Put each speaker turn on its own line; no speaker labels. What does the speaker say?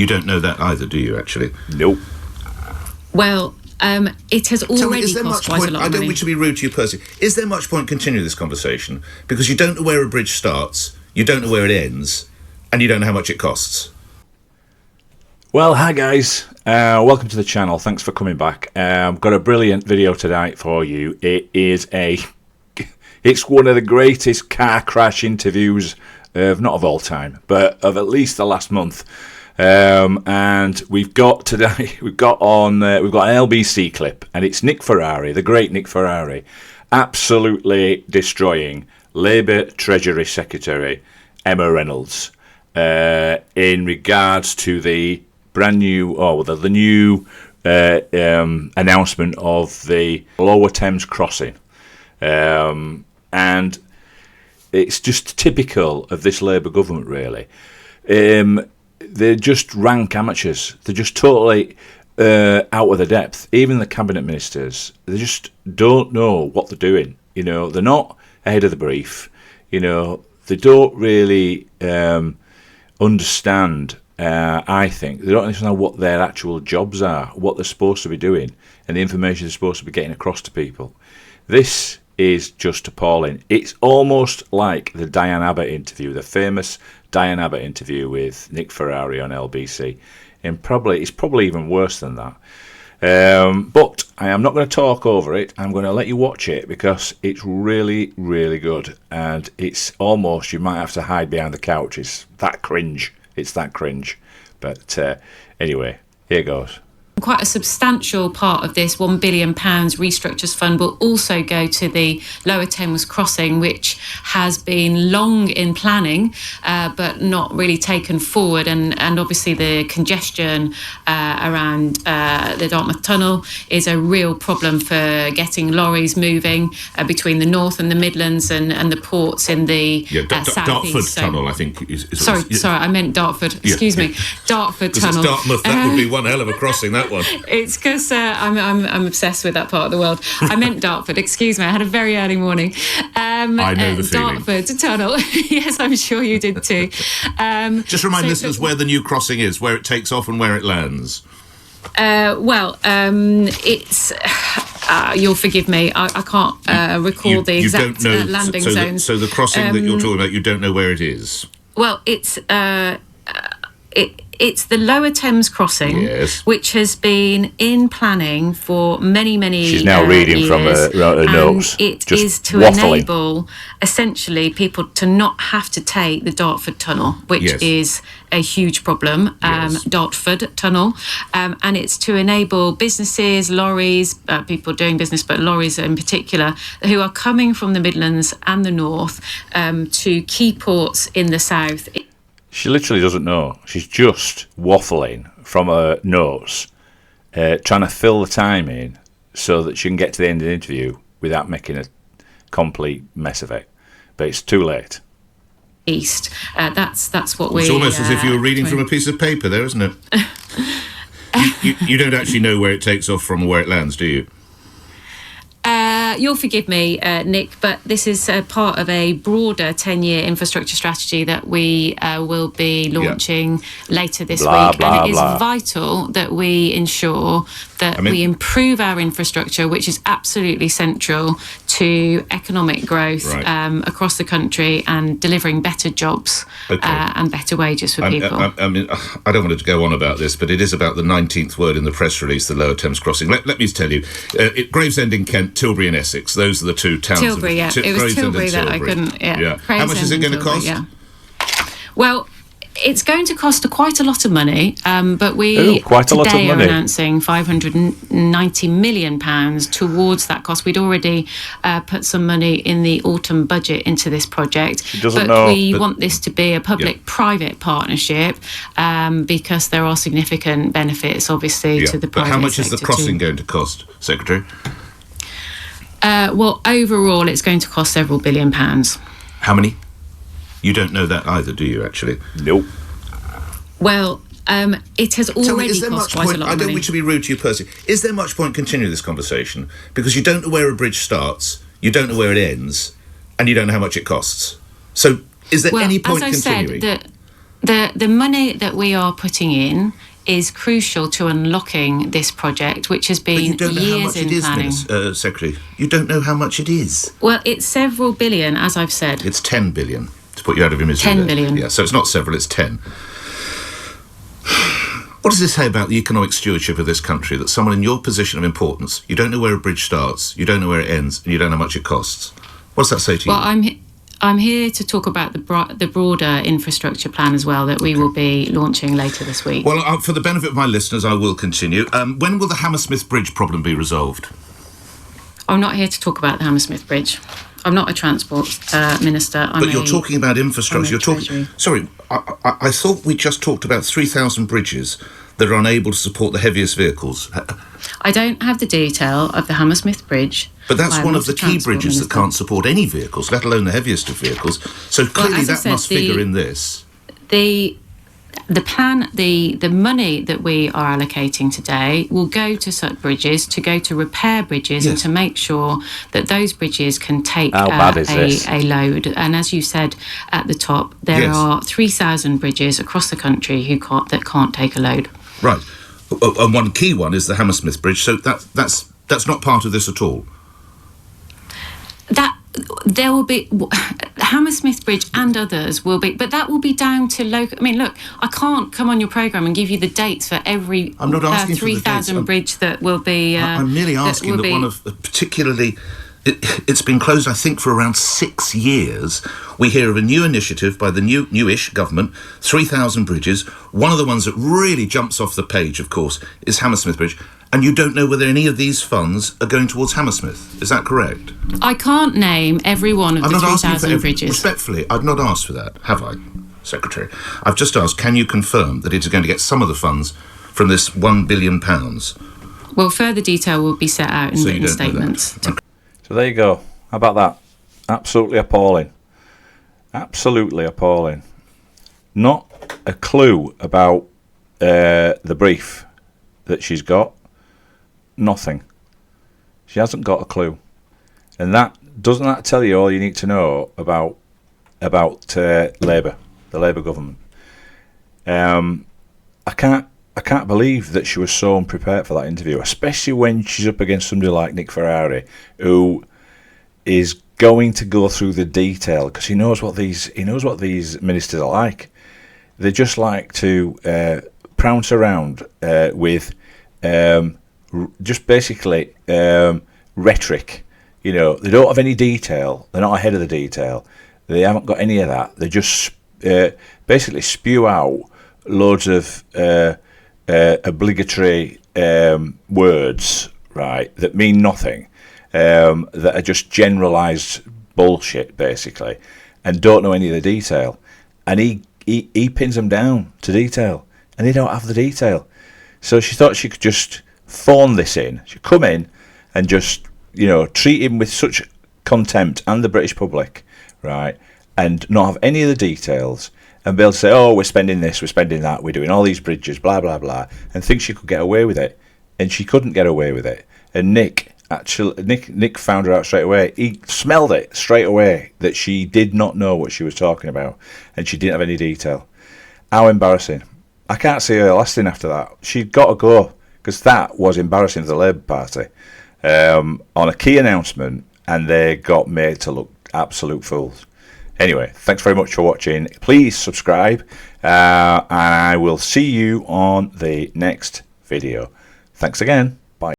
You don't know that either, do you, actually?
Nope.
Well, it has already cost quite a lot of money.
I don't wish to be rude to you personally. Is there much point continuing this conversation? Because you don't know where a bridge starts, you don't know where it ends, and you don't know how much it costs.
Well, hi guys. Welcome to the channel. Thanks for coming back. I've got a brilliant video tonight for you. It's one of the greatest car crash interviews not of all time, but of at least the last month. And we've got an LBC clip, and it's Nick Ferrari, the great Nick Ferrari, absolutely destroying Labour Treasury Secretary Emma Reynolds in regards to the new announcement of the Lower Thames Crossing. And it's just typical of this Labour government, really. They're just rank amateurs. They're just totally out of their depth. Even the cabinet ministers, they just don't know what they're doing. You know, they're not ahead of the brief. You know, they don't really understand. I think they don't understand what their actual jobs are, what they're supposed to be doing, and the information they're supposed to be getting across to people. This is just appalling. It's almost like the Diane Abbott interview, the famous Diane Abbott interview with Nick Ferrari on LBC, and it's probably even worse than that. But I am not going to talk over it. I'm going to let you watch it because it's really, really good, and it's almost, you might have to hide behind the couch. It's that cringe. But anyway, here goes.
Quite a substantial part of this £1 billion restructures fund will also go to the Lower Thames Crossing, which has been long in planning but not really taken forward, and obviously the congestion around the Dartmouth Tunnel is a real problem for getting lorries moving between the North and the Midlands and the ports in the south
Dartford
east.
Tunnel, I think.
Sorry, I meant Dartford. Excuse me, Dartford Tunnel.
It's Dartmouth. That would be one hell of a crossing. That one.
It's because I'm obsessed with that part of the world. I meant Dartford. Excuse me. I had a very early morning.
I know the feeling.
Dartford Tunnel. Yes, I'm sure you did too.
Just remind listeners where the new crossing is, where it takes off and where it lands.
It's. You'll forgive me. I can't recall the exact landing zones.
So the crossing that you're talking about, you don't know where it is.
Well, it's the Lower Thames Crossing,
yes,
which has been in planning for many years.
She's now reading from her notes.
It is to
waffling.
enable, essentially, people to not have to take the Dartford Tunnel, which
yes,
is a huge problem,
yes,
Dartford Tunnel. And it's to enable businesses, lorries, people doing business, but lorries in particular, who are coming from the Midlands and the North to key ports in the South.
She literally doesn't know. She's just waffling from her notes, trying to fill the time in so that she can get to the end of the interview without making a complete mess of it. But it's too late.
East. That's what we.
It's almost as if you were reading from a piece of paper there, isn't it? you don't actually know where it takes off from or where it lands, do you?
You'll forgive me, Nick, but this is part of a broader 10-year infrastructure strategy that we will be launching later this week. And it is vital that we ensure that we improve our infrastructure, which is absolutely central to economic growth across the country and delivering better jobs and better wages for people.
I don't want to go on about this, but it is about the 19th word in the press release, the Lower Thames Crossing. Let me tell you, Gravesend in Kent, Tilbury in Essex, those are the two towns.
Tilbury, it was Tilbury that I couldn't.
How much is it going to cost?
Well, it's going to cost quite a lot of money, but we today are announcing £590 million towards that cost. We'd already put some money in the autumn budget into this project, but we want this to be a public-private partnership because there are significant benefits, obviously, to the private sector.
But how much is the crossing going to cost, Secretary?
Well, overall, it's going to cost several £1 billion.
How many? You don't know that either, do you, actually?
Nope.
Well, it has already cost quite a lot of money.
I don't wish to be rude to you personally. Is there much point continuing this conversation? Because you don't know where a bridge starts, you don't know where it ends, and you don't know how much it costs. So is there any point continuing?
the money that we are putting in is crucial to unlocking this project, which has been years in planning.
Secretary, you don't know how much it is.
Well, it's several billion, as I've said.
It's 10 billion, to put you out of your misery.
10 billion.
Yeah, so it's not several, it's 10. What does this say about the economic stewardship of this country, that someone in your position of importance, you don't know where a bridge starts, you don't know where it ends, and you don't know how much it costs? What does that say to you?
Well, I'm here to talk about the broader infrastructure plan as well that we will be launching later this week.
Well, for the benefit of my listeners, I will continue. When will the Hammersmith Bridge problem be resolved?
I'm not here to talk about the Hammersmith Bridge. I'm not a transport minister.
But you're talking about infrastructure. You're talking. Sorry, I thought we just talked about 3,000 bridges that are unable to support the heaviest vehicles.
I don't have the detail of the Hammersmith Bridge.
But that's one of the key bridges that can't support any vehicles, let alone the heaviest of vehicles. So clearly that must figure in this.
The plan, the money that we are allocating today will go to such bridges, to go to repair bridges, and to make sure that those bridges can take a load. And as you said at the top, there are 3,000 bridges across the country that can't take a load.
Right. And one key one is the Hammersmith Bridge. So that's not part of this at all.
There will be Hammersmith Bridge and others will be, but that will be down to local. I mean, look, I can't come on your programme and give you the dates for every 3,000 bridge that will be.
I'm merely asking that one of particularly. It's been closed, I think, for around 6 years. We hear of a new initiative by the newish government, 3,000 bridges. One of the ones that really jumps off the page, of course, is Hammersmith Bridge. And you don't know whether any of these funds are going towards Hammersmith. Is that correct?
I can't name every one of the 3,000 bridges.
Respectfully, I've not asked for that, have I, Secretary? I've just asked, can you confirm that it is going to get some of the funds from this £1 billion?
Well, further detail will be set out in written statements.
So there you go. How about that? Absolutely appalling. Absolutely appalling. Not a clue about the brief that she's got. Nothing. She hasn't got a clue. And doesn't that tell you all you need to know about Labour, the Labour government? I can't believe that she was so unprepared for that interview, especially when she's up against somebody like Nick Ferrari, who is going to go through the detail, because he knows what these ministers are like. They just like to prounce around with just basically rhetoric. You know, they don't have any detail. They're not ahead of the detail. They haven't got any of that. They just basically spew out loads of obligatory words, right, that mean nothing, that are just generalised bullshit, basically, and don't know any of the detail. And he pins them down to detail, and they don't have the detail. So she thought she could just phone this in. She'd come in and just, treat him with such contempt and the British public, right, and not have any of the details, and be able to say, oh, we're spending this, we're spending that, we're doing all these bridges, blah, blah, blah, and think she could get away with it. And she couldn't get away with it. And Nick found her out straight away. He smelled it straight away that she did not know what she was talking about, and she didn't have any detail. How embarrassing. I can't see her lasting after that. She'd got to go, because that was embarrassing for the Labour Party on a key announcement, and they got made to look absolute fools. Anyway, thanks very much for watching. Please subscribe, and I will see you on the next video. Thanks again.